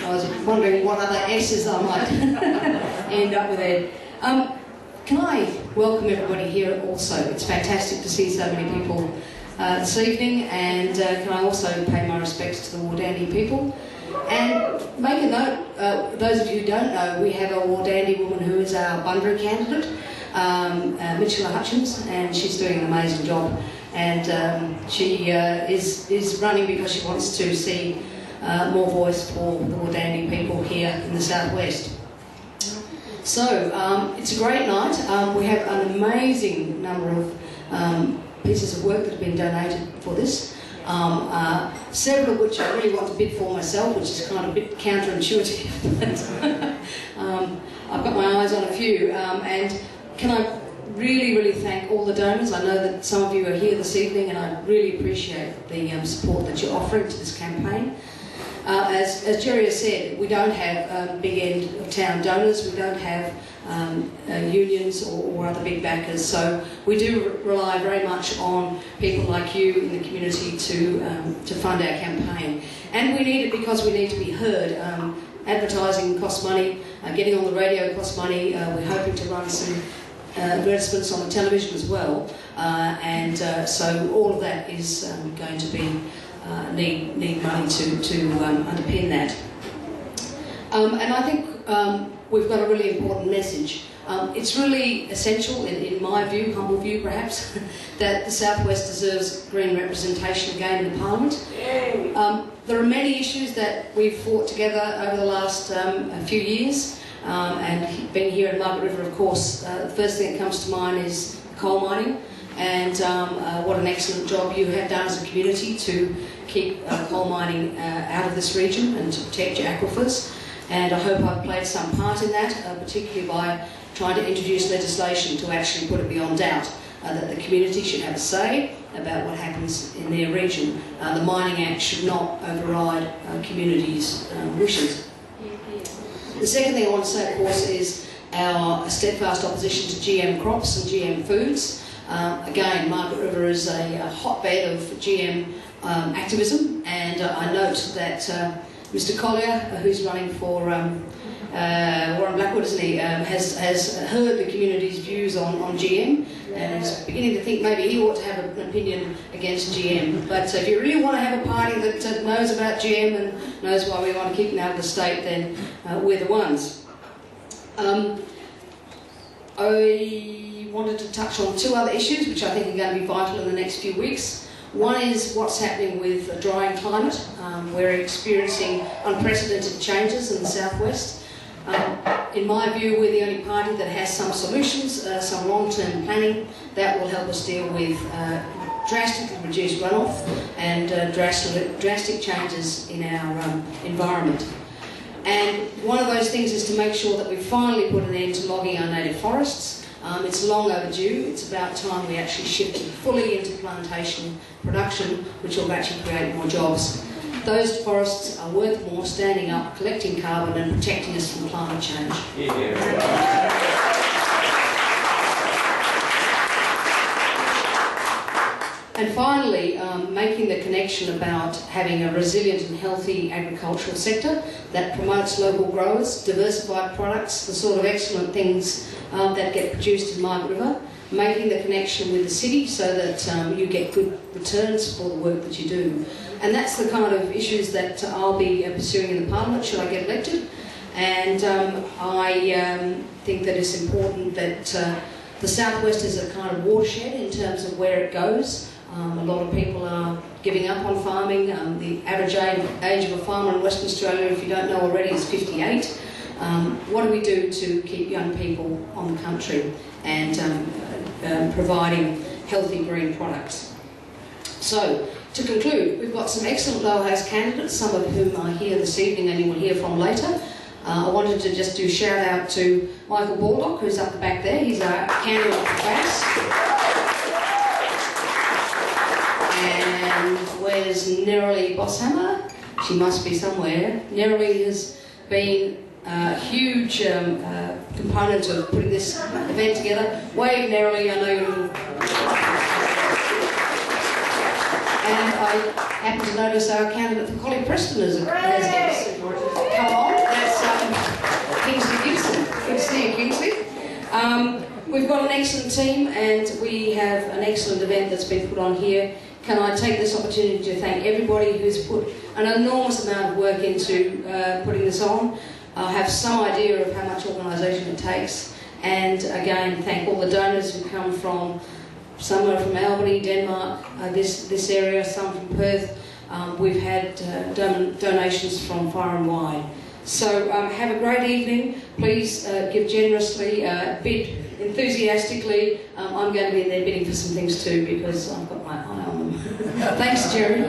I was wondering what other S's I might end up with there. Can I welcome everybody here also? It's fantastic to see so many people this evening, and can I also pay my respects to the Wardandi people? And make a note, those of you who don't know, we have a Wardandi woman who is our Bunbury candidate, Mitchell Hutchins, and she's doing an amazing job. And she is running because she wants to see more voice for the Wardandi people here in the southwest. So it's a great night. We have an amazing number of pieces of work that have been donated for this. Several of which I really want to bid for myself, which is kind of a bit counterintuitive. I've got my eyes on a few. And can I really thank all the donors? I know that some of you are here this evening, and I really appreciate the support that you're offering to this campaign. As Jerry has said, we don't have big end of town donors, we don't have unions or other big backers, so we do rely very much on people like you in the community to fund our campaign. And we need it because we need to be heard. Advertising costs money, getting on the radio costs money, we're hoping to run some advertisements on the television as well, so all of that is going to be need money to underpin that. And I think we've got a really important message. It's really essential, in my view, humble view perhaps, that the Southwest deserves green representation again in the Parliament. There are many issues that we've fought together over the last few years, and being here in Margaret River, of course, the first thing that comes to mind is coal mining, and what an excellent job you have done as a community to keep coal mining out of this region and to protect your aquifers. And I hope I've played some part in that, particularly by trying to introduce legislation to actually put it beyond doubt that the community should have a say about what happens in their region. The Mining Act should not override communities' wishes. The second thing I want to say, of course, is our steadfast opposition to GM crops and GM foods. Again, Margaret River is a hotbed of GM activism, and I note that Mr. Collier, who's running for Warren Blackwood, isn't he, has heard the community's views on GM, and is beginning to think maybe he ought to have an opinion against GM. But if you really want to have a party that knows about GM and knows why we want to keep it out of the state, then we're the ones. I wanted to touch on two other issues which I think are going to be vital in the next few weeks. One is what's happening with a drying climate. We're experiencing unprecedented changes in the southwest. In my view, we're the only party that has some solutions, some long-term planning that will help us deal with drastically reduced runoff and drastic changes in our environment. And one of those things is to make sure that we finally put an end to logging our native forests. It's long overdue. It's about time we actually shifted fully into plantation production, which will actually create more jobs. Those forests are worth more standing up, collecting carbon and protecting us from climate change. And finally, making the connection about having a resilient and healthy agricultural sector that promotes local growers, diversified products, the sort of excellent things that get produced in Margaret River, making the connection with the city so that you get good returns for the work that you do. And that's the kind of issues that I'll be pursuing in the Parliament should I get elected. And I think that it's important that the Southwest is a kind of watershed in terms of where it goes. A lot of people are giving up on farming. The average age of a farmer in Western Australia, if you don't know already, is 58. What do we do to keep young people on the country and providing healthy green products? So, to conclude, we've got some excellent lower house candidates, some of whom are here this evening and you will hear from later. I wanted to just do a shout out to Michael Baldock, who's up the back there. He's our candidate for Bass. And where's Nerily Bosshammer? She must be somewhere. Nerily has been a huge component of putting this event together. Wave, Nerily, I know you're a little... And I happen to notice our candidate for Collie Preston has come on. That's Kingsley Gibson. Good to see you, Kingsley. We've got an excellent team and we have an excellent event that's been put on here. Can I take this opportunity to thank everybody who's put an enormous amount of work into putting this on. I have some idea of how much organisation it takes, and again thank all the donors who come from somewhere from Albany, Denmark, this area, some from Perth. We've had donations from far and wide. So have a great evening. Please give generously, bid enthusiastically. I'm going to be in there bidding for some things too because I've got my eye on them. Thanks, Jerry.